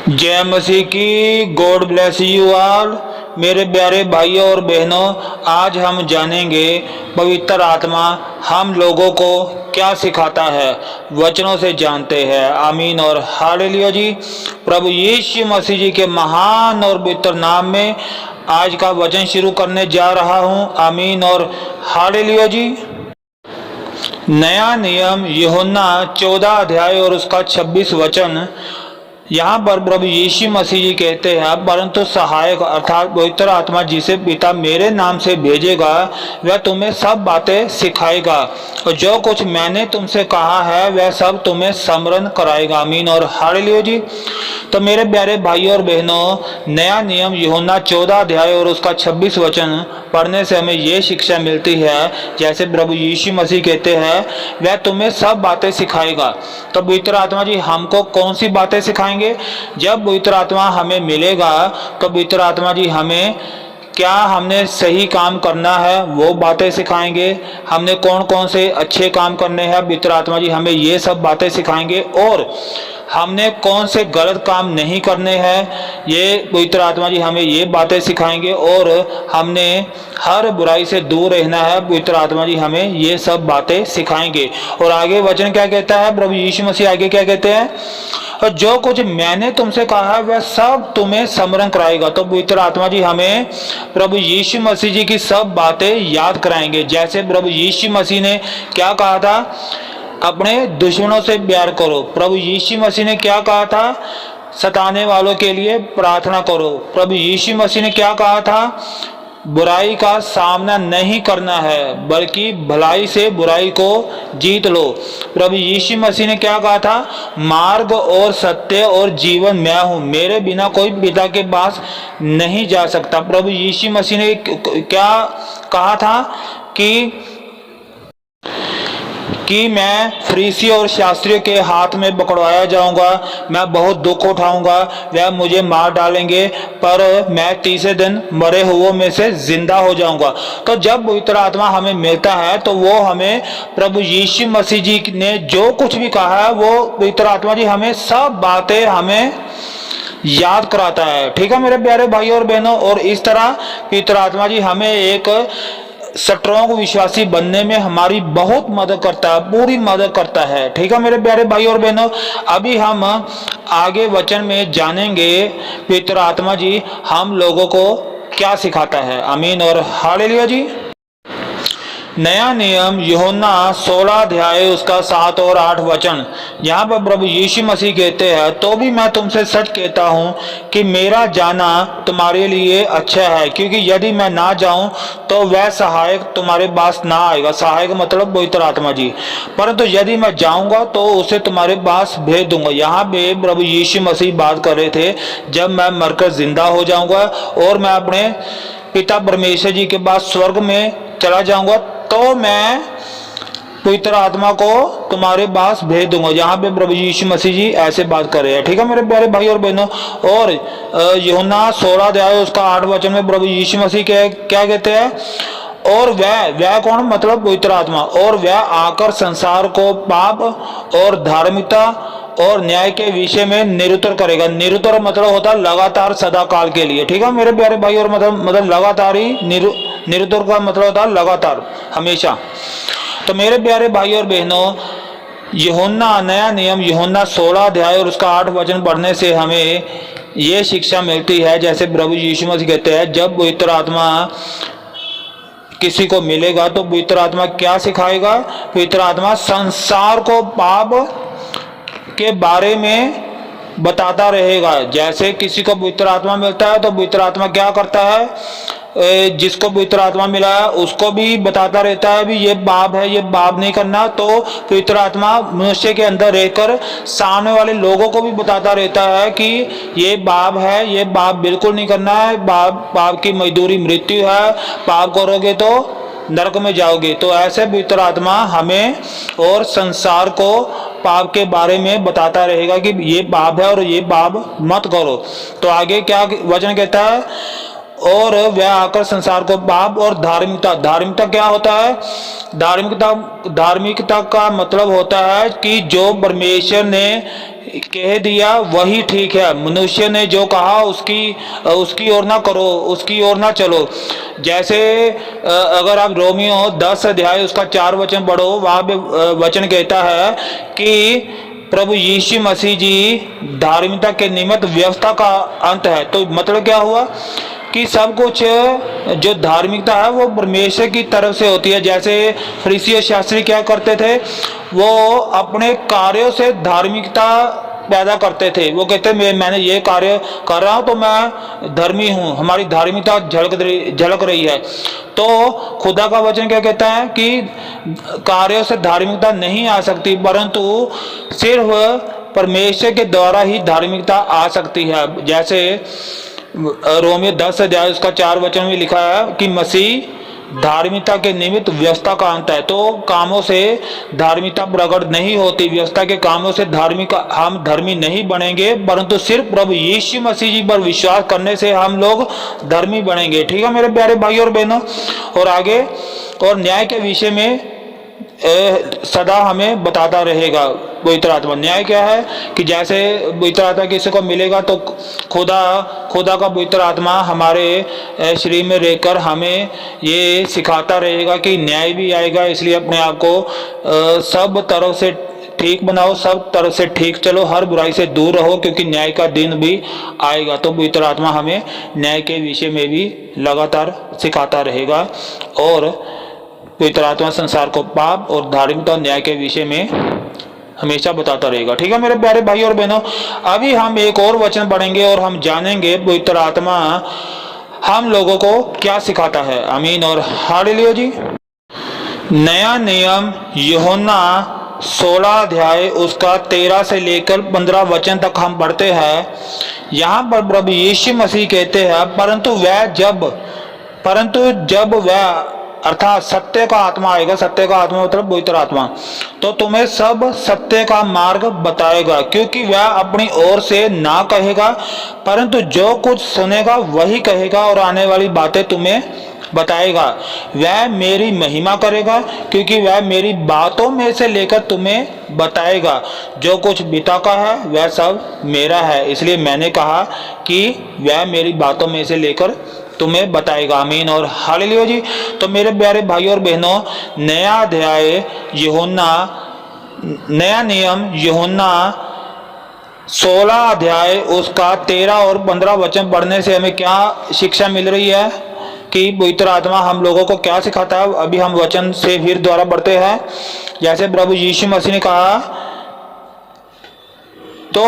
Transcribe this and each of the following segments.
जय मसीह की। God bless you all. मेरे प्यारे भाइयों और बहनों, आज हम जानेंगे पवित्र आत्मा हम लोगों को क्या सिखाता है। वचनों से जानते हैं। आमीन और हालेलुया जी। प्रभु यीशु मसीह जी के महान और पवित्र नाम में आज का वचन शुरू करने जा रहा हूँ। आमीन और हालेलुया जी। नया नियम यूहन्ना 14 अध्याय और उसका 26 वचन। यहाँ पर प्रभु यीशु मसीह जी कहते हैं, परंतु सहायक अर्थात पवित्र आत्मा जिसे पिता मेरे नाम से भेजेगा वह तुम्हें सब बातें सिखाएगा और जो कुछ मैंने तुमसे कहा है वह सब तुम्हें स्मरण कराएगा। आमीन और हालेलुया जी। तो मेरे प्यारे भाइयों और बहनों, नया नियम यूहन्ना 14 अध्याय और उसका 26 वचन पढ़ने से हमें ये शिक्षा मिलती है, जैसे प्रभु यीशु मसीह कहते हैं वह तुम्हें सब बातें सिखाएगा। तो पवित्र आत्मा जी हमको कौन सी बातें सिखाएंगे? जब पवित्र आत्मा हमें मिलेगा तो पवित्र आत्मा जी हमें क्या हमने सही काम करना है वो बातें सिखाएंगे। हमने कौन कौन से अच्छे काम करने हैं, पवित्र आत्मा जी हमें ये सब बातें सिखाएंगे। और हमने कौन से गलत काम नहीं करने हैं, ये पवित्र आत्मा जी हमें ये बातें सिखाएंगे। और हमने हर बुराई से दूर रहना है, पवित्र आत्मा जी हमें ये सब बातें सिखाएंगे। और आगे वचन क्या कहता है? प्रभु यीशु मसीह आगे क्या कहते हैं? और जो कुछ मैंने तुमसे कहा है वह सब तुम्हें स्मरण कराएगा। तो पवित्र आत्मा जी हमें प्रभु यीशु मसीह जी की सब बातें याद कराएंगे। जैसे प्रभु यीशु मसीह ने क्या कहा था? अपने दुश्मनों से प्यार करो। प्रभु यीशु मसीह ने क्या कहा था? सताने वालों के लिए प्रार्थना करो। प्रभु यीशु मसीह ने क्या कहा था? बुराई का सामना नहीं करना है बल्कि भलाई से बुराई को जीत लो। प्रभु यीशु मसीह ने क्या कहा था? मार्ग और सत्य और जीवन मैं हूँ, मेरे बिना कोई पिता के पास नहीं जा सकता। प्रभु यीशु मसीह ने क्या कहा था कि मैं फरीसी और शास्त्रियों के हाथ में पकड़वाया जाऊंगा, मैं बहुत दुख उठाऊंगा, वह मुझे मार डालेंगे पर मैं तीसरे दिन मरे हुओं में से जिंदा हो जाऊंगा। तो जब पवित्र आत्मा हमें मिलता है तो वो हमें प्रभु यीशु मसीह जी ने जो कुछ भी कहा है वो पवित्र आत्मा जी हमें सब बातें हमें याद कराता है। ठीक है मेरे प्यारे भाइयों और बहनों। और इस तरह पवित्र आत्मा जी हमें एक स्ट्रॉन्ग विश्वासी बनने में हमारी बहुत मदद करता है, पूरी मदद करता है। ठीक है मेरे प्यारे भाई और बहनों। अभी हम आगे वचन में जानेंगे पवित्र आत्मा जी हम लोगों को क्या सिखाता है। आमीन और हालेलुया जी। नया नियम यूहन्ना 16 अध्याय उसका 7 और 8 वचन। यहाँ पर प्रभु यीशु मसीह कहते हैं, तो भी मैं तुमसे सच कहता हूँ कि मेरा जाना तुम्हारे लिए अच्छा है, क्योंकि यदि मैं ना जाऊँ तो वह सहायक तुम्हारे पास ना आएगा। सहायक मतलब पवित्र आत्मा जी। परंतु यदि मैं जाऊँगा तो उसे तुम्हारे पास भेज दूंगा। यहाँ पे प्रभु यीशु मसीह बात कर रहे थे जब मैं मरकर जिंदा हो जाऊँगा और मैं अपने पिता परमेश्वर जी के पास स्वर्ग में चला जाऊँगा तो मैं पवित्र आत्मा को तुम्हारे पास भेज दूंगा। यहाँ पे प्रभु यीशु मसीह जी ऐसे बात कर रहे हैं। ठीक है मेरे प्यारे भाई और बहनों। और यूहन्ना 16 अध्याय उसका 8 वचन में प्रभु यीशु मसीह क्या कहते हैं? और वह कौन? मतलब पवित्र आत्मा। और वह आकर संसार को पाप और धार्मिकता और न्याय के विषय में निरुत्तर करेगा। निरुत्तर मतलब होता है लगातार, सदा काल के लिए। ठीक है मेरे प्यारे भाई और मतलब लगातार ही निरुत्तर का मतलब होता है लगातार, हमेशा। तो मेरे प्यारे भाई और बहनों, यूहन्ना नया नियम यूहन्ना 16 अध्याय और उसका 8 वचन पढ़ने से हमें ये शिक्षा मिलती है, जैसे प्रभु यीशु मसीह कहते हैं जब पवित्र आत्मा किसी को मिलेगा तो पवित्र आत्मा क्या सिखाएगा? पवित्र आत्मा संसार को पाप के बारे में बताता रहेगा। जैसे किसी को पवित्र आत्मा मिलता है तो पवित्र आत्मा क्या करता है? जिसको पवित्र आत्मा मिला है उसको भी बताता रहता है भी ये पाप है, ये पाप नहीं करना। तो पवित्र आत्मा मनुष्य के अंदर रहकर सामने वाले लोगों को भी बताता रहता है कि ये पाप है, ये पाप बिल्कुल नहीं करना है, पाप की मजदूरी मृत्यु है, पाप करोगे तो नरक में जाओगे। तो ऐसे पवित्र आत्मा हमें और संसार को पाप के बारे में बताता रहेगा कि ये पाप है और ये पाप मत करो। तो आगे क्या वचन कहता है? और वह आकर संसार को पाप और धार्मिकता, धार्मिकता क्या होता है? धार्मिकता का मतलब होता है कि जो परमेश्वर ने कह दिया वही ठीक है, मनुष्य ने जो कहा उसकी ओर ना करो, उसकी ओर ना चलो। जैसे अगर आप रोमियो 10 अध्याय उसका 4 वचन पढ़ो, वहां पे वचन कहता है कि प्रभु यीशु मसीह जी धार्मिकता के निमित्त व्यवस्था का अंत है। तो मतलब क्या हुआ कि सब कुछ जो धार्मिकता है वो परमेश्वर की तरफ से होती है। जैसे फरीसी और शास्त्री क्या करते थे, वो अपने कार्यों से धार्मिकता पैदा करते थे। वो कहते मैंने ये कार्य कर रहा हूँ तो मैं धर्मी हूँ, हमारी धार्मिकता झलक रही है। तो खुदा का वचन क्या कहता है कि कार्यों से धार्मिकता नहीं आ सकती, परंतु सिर्फ परमेश्वर के द्वारा ही धार्मिकता आ सकती है। जैसे रोमियो 10 अध्याय उसका 4 वचन में लिखा है कि मसीह धार्मिकता के निमित्त व्यवस्था का अंत है। तो कामों से धार्मिकता प्रकट नहीं होती, व्यवस्था के कामों से हम धर्मी नहीं बनेंगे, परंतु सिर्फ प्रभु यीशु मसीह जी पर विश्वास करने से हम लोग धर्मी बनेंगे। ठीक है मेरे प्यारे भाई और बहनों। और आगे और न्याय के विषय में सदा हमें बताता रहेगा पवित्र आत्मा। न्याय क्या है कि जैसे पवित्र आत्मा किसी को मिलेगा तो खुदा का पवित्र आत्मा हमारे शरीर में रहकर हमें ये सिखाता रहेगा कि न्याय भी आएगा, इसलिए अपने आप को सब तरह से ठीक बनाओ, सब तरह से ठीक चलो, हर बुराई से दूर रहो, क्योंकि न्याय का दिन भी आएगा। तो पवित्र आत्मा हमें न्याय के विषय में भी लगातार सिखाता रहेगा और पवित्र आत्मा संसार को पाप और धार्मिकता और न्याय के विषय में हमेशा बताता रहेगा। ठीक है मेरे प्यारे भाई और बहनों। अभी हम एक और वचन पढ़ेंगे और हम जानेंगे पवित्र आत्मा हम लोगों को क्या सिखाता है। आमीन और हालेलुया जी। नया नियम यूहन्ना 16 अध्याय उसका 13 से लेकर 15 वचन तक हम पढ़ते हैं। यहाँ पर प्रभु यीशु मसीह कहते हैं परंतु जब वह अर्थात सत्य का आत्मा आएगा, सत्य का आत्मा मतलब पवित्र आत्मा, तो तुम्हें सब सत्य का मार्ग बताएगा, क्योंकि वह अपनी ओर से ना कहेगा, परंतु जो कुछ सुनेगा वही कहेगा और आने वाली बातें तुम्हें बताएगा। वह मेरी महिमा करेगा, क्योंकि वह मेरी बातों में से लेकर तुम्हें बताएगा। जो कुछ पिता का है वह सब मेरा है, इसलिए मैंने कहा कि वह मेरी बातों में से लेकर तुम्हें बताएगा। आमीन और हालेलुया जी। तो मेरे प्यारे भाई और बहनों, नया नियम यूहन्ना 16 अध्याय उसका 13 और 15 वचन पढ़ने से हमें क्या शिक्षा मिल रही है कि पवित्र आत्मा हम लोगों को क्या सिखाता है। अभी हम वचन से फिर द्वारा पढ़ते हैं। जैसे प्रभु यीशु मसीह ने कहा, तो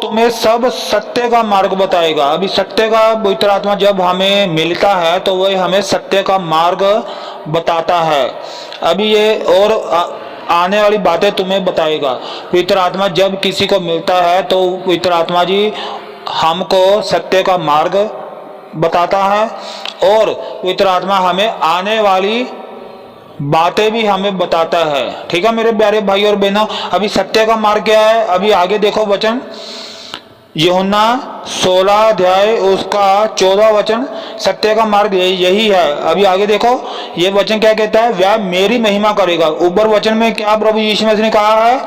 तुम्हें सब सत्य का मार्ग बताएगा। अभी सत्य का पवित्र आत्मा जब हमें मिलता है तो वह हमें सत्य का मार्ग बताता है। अभी ये और आने वाली बातें तुम्हें बताएगा। पवित्र आत्मा जब किसी को मिलता है तो पवित्र आत्मा जी हमको सत्य का मार्ग बताता है और पवित्र आत्मा हमें आने वाली बातें भी हमें बताता है। ठीक है मेरे प्यारे भाई और बहनों। अभी सत्य का मार्ग क्या है, अभी आगे देखो वचन यूहन्ना 16 अध्याय उसका 14 वचन, सत्य का मार्ग यही है। अभी आगे देखो ये वचन क्या कहता है, वह मेरी महिमा करेगा। ऊपर वचन में क्या प्रभु यीशु मसीह ने कहा है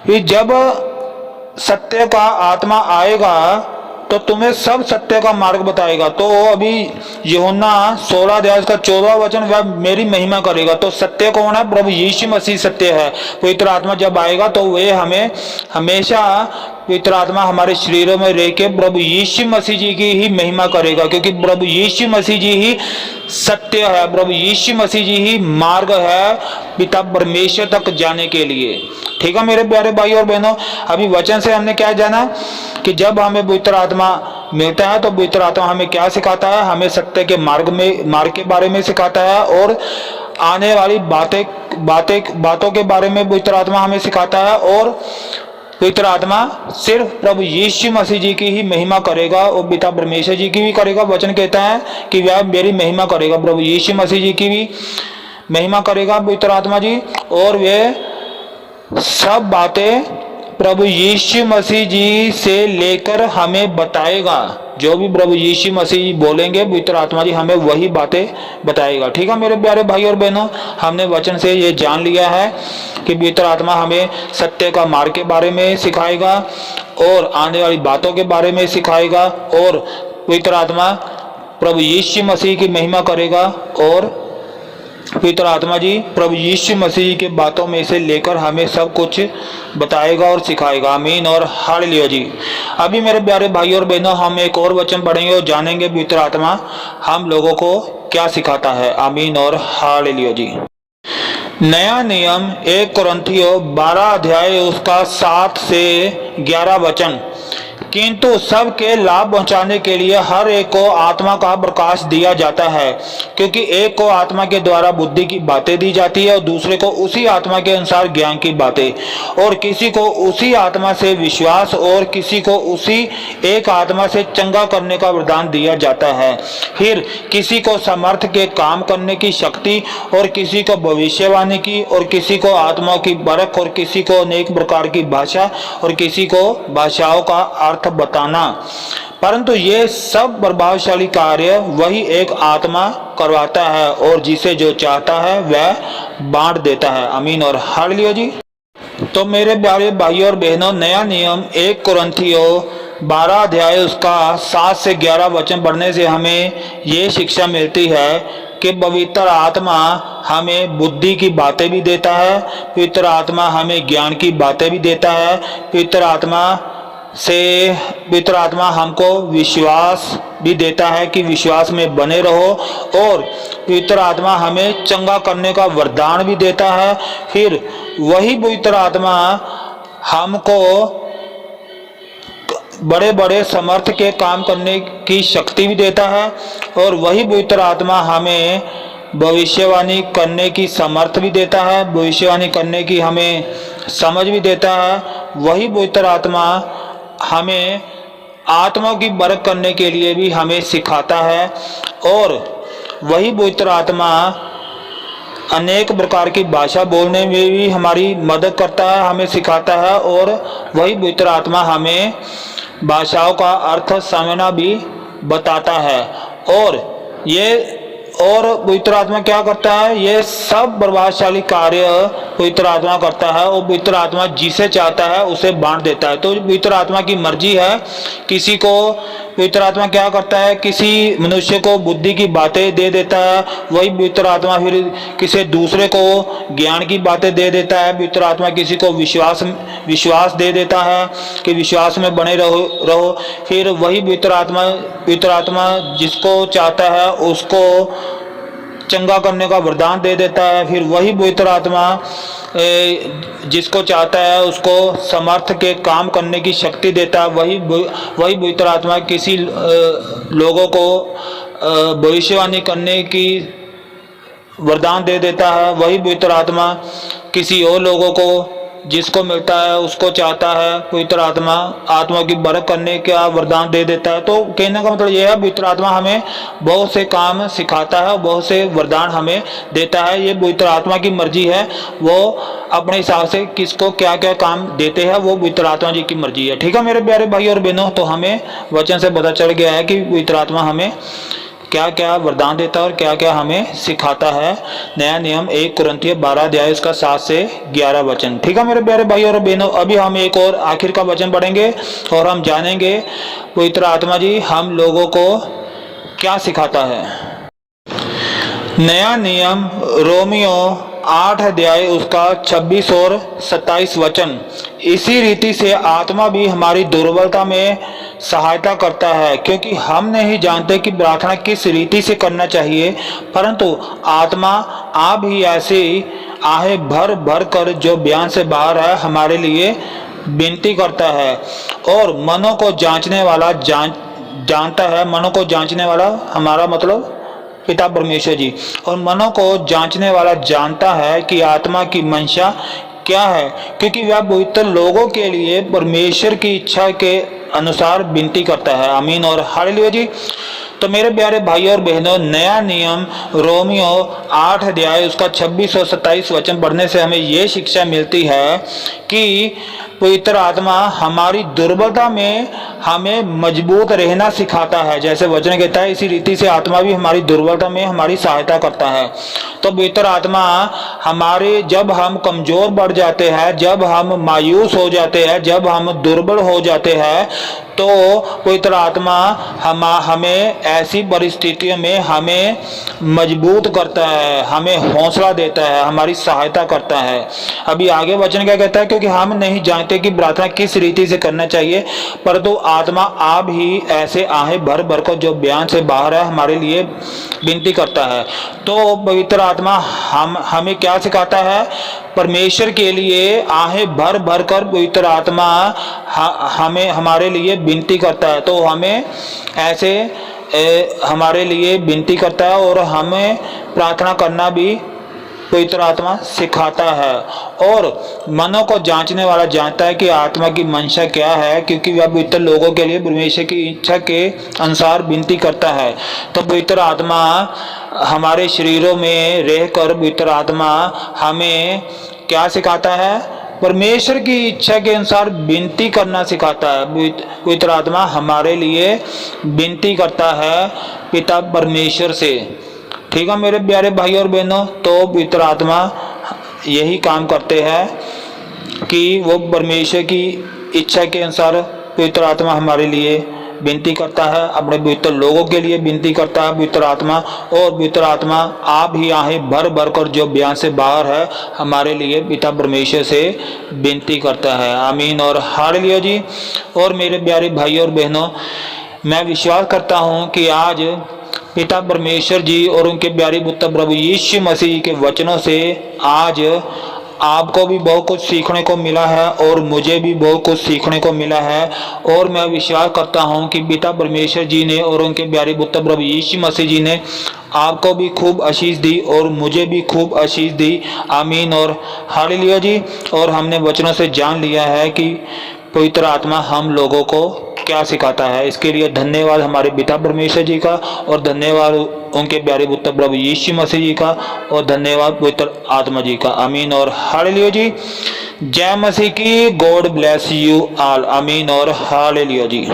कि जब सत्य का आत्मा आएगा तो तुम्हें सब सत्य का मार्ग बताएगा। तो अभी यूहन्ना 16 अध्याय का 14 वचन, वह मेरी महिमा करेगा। तो सत्य कौन है? प्रभु यीशु मसीह सत्य है। पवित्र आत्मा जब आएगा तो वे हमें हमेशा पवित्र आत्मा हमारे शरीरों में रह के प्रभु यीशु मसीह जी की ही महिमा करेगा, क्योंकि प्रभु यीशु मसीह जी ही सत्य है, प्रभु यीशु मसीह जी ही मार्ग है पिता परमेश्वर तक जाने के लिए। ठीक है मेरे प्यारे भाई और बहनों। अभी वचन से हमने क्या जाना कि जब हमें पवित्र आत्मा मिलता है तो पवित्र आत्मा हमें क्या सिखाता है, हमें सत्य के मार्ग के बारे में सिखाता है और आने वाली बातों के बारे में पवित्र आत्मा हमें सिखाता है। और पवित्र आत्मा सिर्फ प्रभु यीशु मसीह जी की ही महिमा करेगा और पिता परमेश्वर जी की भी करेगा। वचन कहता है कि वह मेरी महिमा करेगा, प्रभु यीशु मसीह जी की भी महिमा करेगा पवित्र आत्मा जी, और वे सब बातें प्रभु यीशु मसीह जी से लेकर हमें बताएगा। जो भी प्रभु यीशु मसीह जी बोलेंगे पवित्र आत्मा जी हमें वही बातें बताएगा। ठीक है मेरे प्यारे भाई और बहनों, हमने वचन से ये जान लिया है कि पवित्र आत्मा हमें सत्य का मार्ग के बारे में सिखाएगा और आने वाली बातों के बारे में सिखाएगा, और पवित्र आत्मा प्रभु यीशु मसीह की महिमा करेगा, और पवित्र आत्मा जी प्रभु यीशु मसीह के बातों में से लेकर हमें सब कुछ बताएगा और सिखाएगा। आमीन और हालेलुया जी। अभी मेरे प्यारे भाई और बहनों, हम एक और वचन पढ़ेंगे और जानेंगे पवित्र आत्मा हम लोगों को क्या सिखाता है। आमीन और हालेलुया जी। नया नियम 1 कुरिन्थियों 12 अध्याय उसका 7 से 11 वचन। किंतु सबके लाभ पहुंचाने के लिए हर एक को आत्मा का प्रकाश दिया जाता है, क्योंकि एक को आत्मा के द्वारा बुद्धि की बातें दी जाती है और दूसरे को उसी आत्मा के अनुसार ज्ञान की बातें, और किसी को उसी आत्मा से विश्वास और किसी को उसी एक आत्मा से चंगा करने का वरदान दिया जाता है। फिर किसी को समर्थ के काम करने की शक्ति, और किसी को भविष्यवाणी की, और किसी को आत्मा की परख, और किसी को अनेक प्रकार की भाषा, और किसी को भाषाओं का अर्थ बताना। परंतु ये सब प्रभावशाली कार्य वही एक आत्मा करवाता है, और जिसे जो चाहता है वह बांट देता है। आमीन और हालेलुया जी। तो मेरे प्यारे भाइयों और बहनों, नया नियम 1 कुरिन्थियों 12 अध्याय उसका 7 से 11 वचन पढ़ने से हमें ये शिक्षा मिलती है कि पवित्र आत्मा हमें बुद्धि की बातें भी देता है, पवित्र आत्मा हमें ज्ञान की बातें भी देता है, पवित्र आत्मा हमको विश्वास भी देता है कि विश्वास में बने रहो, और पवित्र आत्मा हमें चंगा करने का वरदान भी देता है। फिर वही पवित्र आत्मा हमको बड़े बड़े समर्थ के काम करने की शक्ति भी देता है, और वही पवित्र आत्मा हमें भविष्यवाणी करने की समर्थ भी देता है, भविष्यवाणी करने की हमें समझ भी देता है। वही पवित्र आत्मा हमें आत्मा की परख करने के लिए भी हमें सिखाता है, और वही पवित्र आत्मा अनेक प्रकार की भाषा बोलने में भी हमारी मदद करता है, हमें सिखाता है, और वही पवित्र आत्मा हमें भाषाओं का अर्थ समझना भी बताता है। और पवित्र आत्मा क्या करता है? ये सब प्रभावशाली कार्य पवित्र आत्मा करता है, और पवित्र आत्मा जिसे चाहता है उसे बांट देता है। तो पवित्र आत्मा की मर्जी है। किसी को पवित्र आत्मा क्या करता है? किसी मनुष्य को बुद्धि की बातें दे देता है, वही पवित्र आत्मा फिर किसी दूसरे को ज्ञान की बातें दे देता है। पवित्र आत्मा किसी को विश्वास दे देता है कि विश्वास में बने रहो। फिर वही पवित्र आत्मा जिसको चाहता है उसको चंगा करने का वरदान दे देता है। फिर वही पवित्र आत्मा जिसको चाहता है उसको समर्थ के काम करने की शक्ति देता है। वही पवित्र आत्मा किसी लोगों को भविष्यवाणी करने की वरदान दे देता है। वही पवित्र आत्मा किसी और लोगों को जिसको मिलता है उसको चाहता है पवित्र आत्मा की परख करने का वरदान दे देता है। तो कहने का मतलब यह है, पवित्र आत्मा हमें बहुत से काम सिखाता है, बहुत से वरदान हमें देता है। ये पवित्र आत्मा की मर्जी है, वो अपने हिसाब से किसको क्या क्या काम देते हैं, वो पवित्र आत्मा जी की मर्जी है। ठीक है मेरे प्यारे भाई और बहनों, तो हमें वचन से पता चल गया है कि पवित्र आत्मा हमें क्या क्या वरदान देता है और क्या क्या हमें सिखाता है। नया नियम 1 कुरिन्थियों 12 अध्याय इसका 7 से 11 वचन। ठीक है मेरे प्यारे भाई और बहनों, अभी हम एक और आखिर का वचन पढ़ेंगे और हम जानेंगे पवित्र आत्मा जी हम लोगों को क्या सिखाता है। नया नियम रोमियो 8 अध्याय उसका 26 और 27 वचन। इसी रीति से आत्मा भी हमारी दुर्बलता में सहायता करता है, क्योंकि हम नहीं जानते कि प्रार्थना किस रीति से करना चाहिए, परंतु आत्मा आप ही ऐसे आहे भर भर कर जो बयान से बाहर है हमारे लिए विनती करता है। और मनों को जांचने वाला जानता है। मनों को जांचने वाला हमारा मतलब पिता परमेश्वर जी, और मनों को जांचने वाला जानता है कि आत्मा की मंशा क्या है, क्योंकि वह पवित्र लोगों के लिए परमेश्वर की इच्छा के अनुसार विनती करता है। आमीन और हालेलुया जी। तो मेरे प्यारे भाई और बहनों, नया नियम रोमियो 8 अध्याय उसका 26 और 27 वचन पढ़ने से हमें ये शिक्षा मिलती है कि पवित्र आत्मा हमारी दुर्बलता में हमें मजबूत रहना सिखाता है। जैसे वचन कहता है, इसी रीति से आत्मा भी हमारी दुर्बलता में हमारी सहायता करता है। तो पवित्र आत्मा हमारे, जब हम कमजोर बढ़ जाते हैं, जब हम मायूस हो जाते हैं, जब हम दुर्बल हो जाते हैं, तो पवित्र आत्मा हमें ऐसी परिस्थितियों में हमें मजबूत करता है, हमें हौसला देता है, हमारी सहायता करता है। अभी आगे वचन क्या कहता है, क्योंकि हम नहीं जानते कि प्रार्थना किस रीति से करना चाहिए, परंतु आत्मा आप ही ऐसे आहें भर भर कर जो बयान से बाहर है हमारे लिए विनती करता है। तो पवित्र आत्मा हमें क्या सिखाता है, परमेश्वर के लिए आहें भर भर कर पवित्र आत्मा हमें हमारे लिए विनती करता है। तो हमें ऐसे हमारे लिए विनती करता है और हमें प्रार्थना करना भी पवित्र आत्मा सिखाता है। और मनों को जांचने वाला जानता है कि आत्मा की मंशा क्या है, क्योंकि वह पवित्र लोगों के लिए परमेश्वर की इच्छा के अनुसार विनती करता है। तो पवित्र आत्मा हमारे शरीरों में रहकर पवित्र आत्मा हमें क्या सिखाता है, परमेश्वर की इच्छा के अनुसार विनती करना सिखाता है। पवित्र आत्मा हमारे लिए विनती करता है पिता परमेश्वर से। ठीक है मेरे प्यारे भाई और बहनों, तो पवित्र आत्मा यही काम करते हैं कि वो परमेश्वर की इच्छा के अनुसार पवित्र आत्मा हमारे लिए विनती करता है, अपने पवित्र लोगों के लिए विनती करता है पवित्र आत्मा। और पवित्र आत्मा आप ही आहें भर भर कर जो बयान से बाहर है हमारे लिए पिता परमेश्वर से विनती करता है। आमीन और हालेलुया जी। और मेरे प्यारे भाई और बहनों, मैं विश्वास करता हूँ कि आज पिता परमेश्वर जी और उनके प्यारे पुत्र प्रभु यीशु मसीह के वचनों से आज आपको भी बहुत कुछ सीखने को मिला है और मुझे भी बहुत कुछ सीखने को मिला है। और मैं विश्वास करता हूं कि पिता परमेश्वर जी ने और उनके प्यारे पुत्र प्रभु यीशु मसीह जी ने आपको भी खूब आशीष दी और मुझे भी खूब आशीष दी। आमीन और हालेलुया जी। और हमने वचनों से जान लिया है कि पवित्र आत्मा हम लोगों को क्या सिखाता है। इसके लिए धन्यवाद हमारे पिता परमेश्वर जी का, और धन्यवाद उनके प्यारे पुत्र प्रभु यीशु मसीह जी का, और धन्यवाद पवित्र आत्मा जी का। आमीन और हालेलुया जी। जय मसीह की। God bless you all. आमीन और हालेलुया जी।